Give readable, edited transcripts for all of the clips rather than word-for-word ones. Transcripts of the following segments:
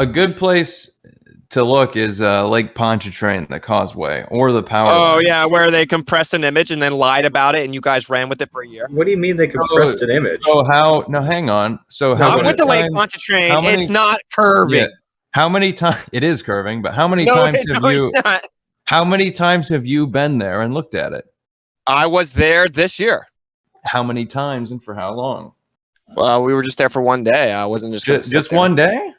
A good place to look is Lake Pontchartrain, the causeway, or the power. Oh lines. yeah, where they compressed an image and then lied about it, and you guys ran with it for a year. What do you mean they compressed an image? So how? No, hang on. So how? I went to Lake Pontchartrain. It's not curving. Yeah, how many times? It is curving, but how many No, times have you? it's not. How many times have you been there and looked at it? I was there this year. How many times and for how long? Well, we were just there for one day. I wasn't just one day.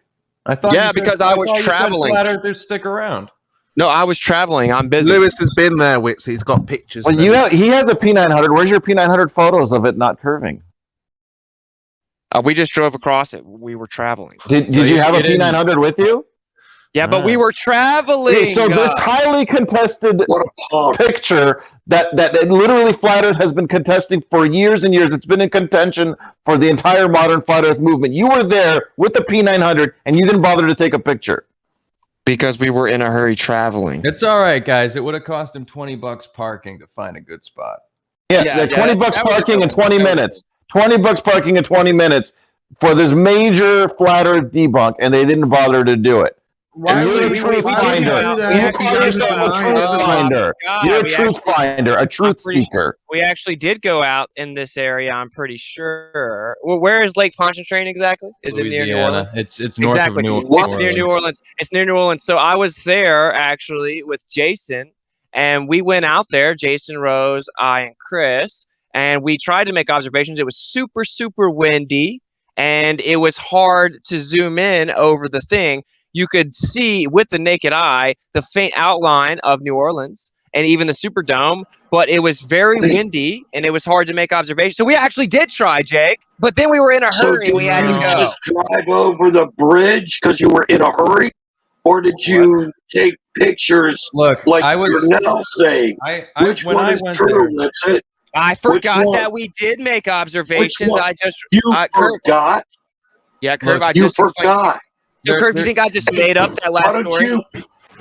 I thought. Yeah, because I was traveling. Flat Earthers stick around. No, I was traveling. I'm busy. Lewis has been there, Witsit. He's got pictures. Well, he has a P900. Where's your P900 photos of it not curving? We just drove across it. We were traveling. Did you have a P900 with you? Yeah, but we were traveling. Okay, so this highly contested picture that literally Flat Earth has been contesting for years and years. It's been in contention for the entire modern Flat Earth movement. You were there with the P900, and you didn't bother to take a picture. Because we were in a hurry traveling. It's all right, guys. It would have cost him $20 parking to find a good spot. Yeah, $20 parking in 20 minutes. $20 parking in 20 minutes for this major Flat Earth debunk, and they didn't bother to do it. You're a truth finder. You call yourself a truth finder. You're a truth finder, a truth seeker. We actually did go out in this area, I'm pretty sure. Well, where is Lake Pontchartrain exactly? Is it near New Orleans? It's north of New Orleans. It's near New Orleans. It's near New Orleans. So I was there actually with Jason, and we went out there, Jason, Rose, I, and Chris, and we tried to make observations. It was super, super windy, and it was hard to zoom in over the thing. You could see with the naked eye the faint outline of New Orleans and even the Superdome, but it was very windy and it was hard to make observations. So we actually did try, Jake, but then we were in a hurry and we had to go. Just drive over the bridge because you were in a hurry, or did you take pictures? Look, like you're now saying. Which one is true? That's it. I forgot that we did make observations. You forgot. Yeah, Curve. You forgot. So, Kurt, do you think I just made up that last story?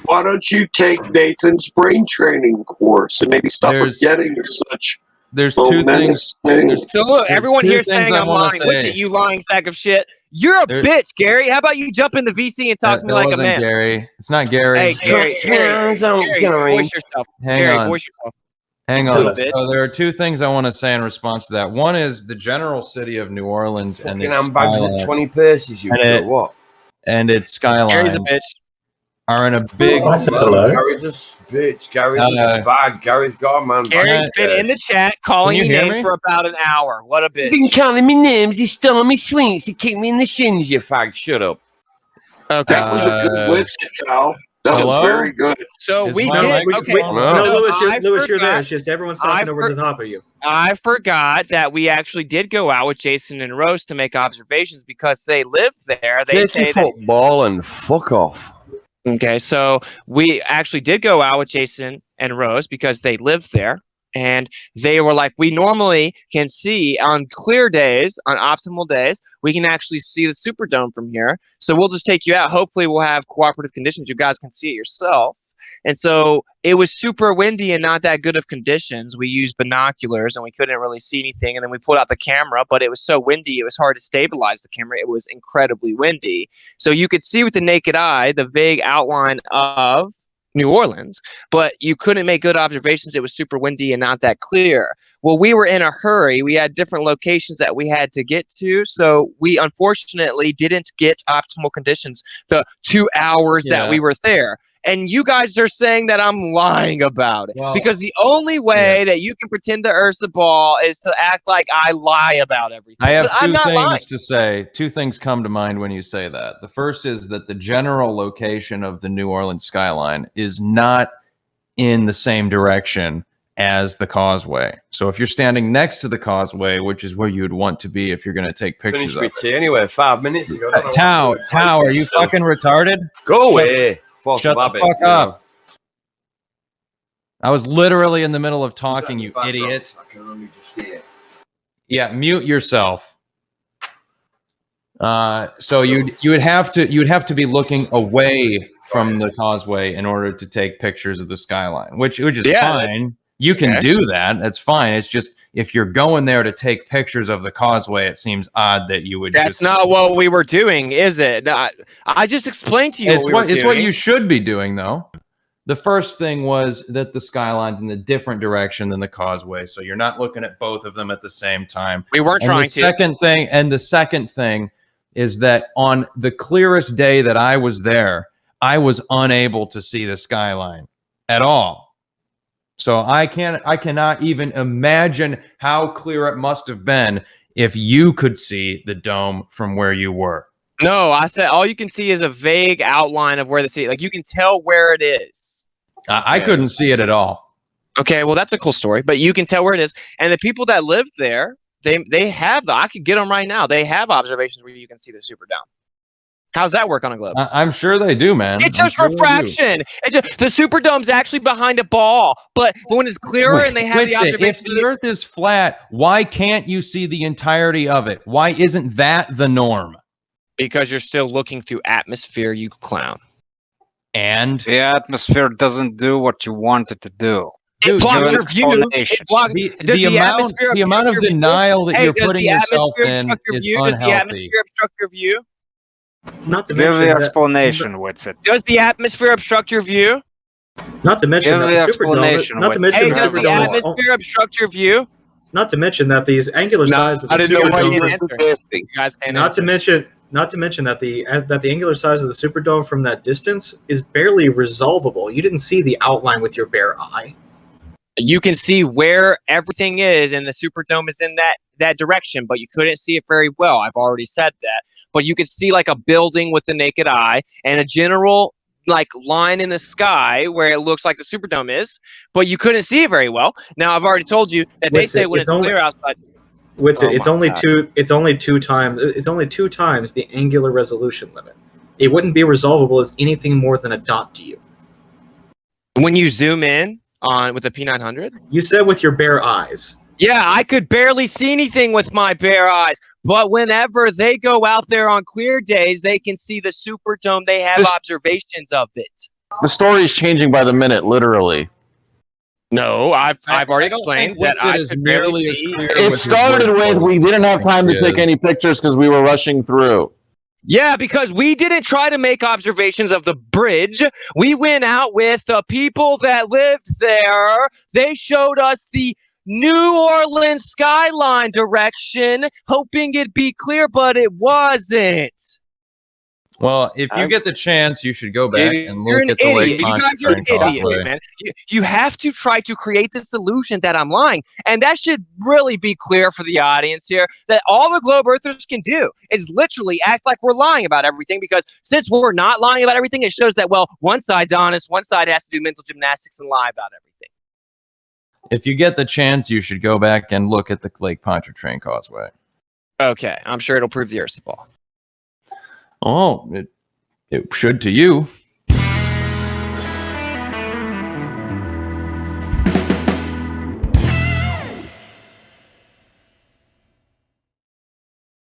Why don't you take Nathan's brain training course and maybe stop forgetting such There's two things. So look, everyone here saying I'm lying. What's it, you lying sack of shit? You're a bitch, Gary. How about you jump in the VC and talk to me like a man? Gary. It's not Gary. Hey, Gary, voice yourself. Voice yourself. Hang on. So there are two things I want to say in response to that. One is the general city of New Orleans and its skyline. 20 purses, you and what? And its skyline. Gary's a bitch. Are in a big. Gary's a bitch. Gary's bad. Gary's gone, man. Gary's been in the chat calling you names for about an hour. What a bitch. He's been calling me names. He stole me swings. He kicked me in the shins, you fag. Shut up. Okay. That was a good Witsit, Cal. That was very good. So we did. Okay. No, Lewis, you're there. It's just everyone's talking over the top of you. I forgot that we actually did go out with Jason and Rose to make observations because they live there. They say football and fuck off. Okay, so we actually did go out with Jason and Rose because they live there. And they were like, we normally can see on clear days, on optimal days, we can actually see the Superdome from here. So we'll just take you out. Hopefully we'll have cooperative conditions. You guys can see it yourself. And so it was super windy and not that good of conditions. We used binoculars and we couldn't really see anything. And then we pulled out the camera, but it was so windy, it was hard to stabilize the camera. It was incredibly windy. So you could see with the naked eye the vague outline of New Orleans, but you couldn't make good observations. It was super windy and not that clear. Well, we were in a hurry. We had different locations that we had to get to, so we unfortunately didn't get optimal conditions the 2 hours that we were there. And you guys are saying that I'm lying about it. Well, because the only way that you can pretend the Earth's a ball is to act like I lie about everything. I have two things to say. Two things come to mind when you say that. The first is that the general location of the New Orleans skyline is not in the same direction as the causeway. So if you're standing next to the causeway, which is where you'd want to be if you're going to take pictures of it. Anyway, 5 minutes ago. Tao, are you fucking retarded? Go away. Shut the fuck up. I was literally in the middle of talking, you idiot. Yeah, mute yourself. So you would have to be looking away from the causeway in order to take pictures of the skyline, which is fine. You can do that. That's fine. It's just if you're going there to take pictures of the causeway, it seems odd that you would. That's not what we were doing, is it? I just explained to you It's what you should be doing, though. The first thing was that the skyline's in a different direction than the causeway, so you're not looking at both of them at the same time. We weren't trying to. The second thing is that on the clearest day that I was there, I was unable to see the skyline at all. So I cannot even imagine how clear it must have been if you could see the dome from where you were. No, I said all you can see is a vague outline of where the city. Like you can tell where it is. I couldn't see it at all. Okay, well that's a cool story, but you can tell where it is. And the people that live there, they have I could get them right now. They have observations where you can see the Superdome. How's that work on a globe? I'm sure they do, man. It's just refraction. The Superdome's actually behind a ball, but when it's clearer and they have the observation. If the Earth is flat, why can't you see the entirety of it? Why isn't that the norm? Because you're still looking through atmosphere, you clown. And the atmosphere doesn't do what you want it to do. It blocks your view. The amount of denial that you're putting yourself in is unhealthy. Does the atmosphere obstruct your view? Not to Give mention the explanation, Witsit. Does the atmosphere obstruct your view? Not to mention that the Superdome. Not to mention the Does the atmosphere obstruct your view? Not to mention that these angular size of the Superdome. Not to mention that the angular size of the Superdome from that distance is barely resolvable. You didn't see the outline with your bare eye. You can see where everything is, and the Superdome is in that direction, but you couldn't see it very well. I've already said that. But you could see like a building with the naked eye and a general like line in the sky where it looks like the Superdome is, but you couldn't see it very well. Now I've already told you that they say when it's clear outside. It's only two times the angular resolution limit. It wouldn't be resolvable as anything more than a dot to you. When you zoom in with the P900? You said with your bare eyes. Yeah, I could barely see anything with my bare eyes. But whenever they go out there on clear days, they can see the Superdome. They have observations of it. The story is changing by the minute, literally. No, I've already explained that I could barely see. It started with we didn't have time to take any pictures because we were rushing through. Yeah, because we didn't try to make observations of the bridge. We went out with the people that lived there. They showed us the New Orleans skyline direction, hoping it'd be clear, but it wasn't. Well, if you get the chance, you should go back and look at the Lake Pontchartrain. You guys are an idiot, man. You have to try to create this illusion that I'm lying. And that should really be clear for the audience here, that all the globe earthers can do is literally act like we're lying about everything, because since we're not lying about everything, it shows that, well, one side's honest, one side has to do mental gymnastics and lie about everything. If you get the chance, you should go back and look at the Lake Pontchartrain causeway. Okay, I'm sure it'll prove the Earth's a ball. Oh, it should to you.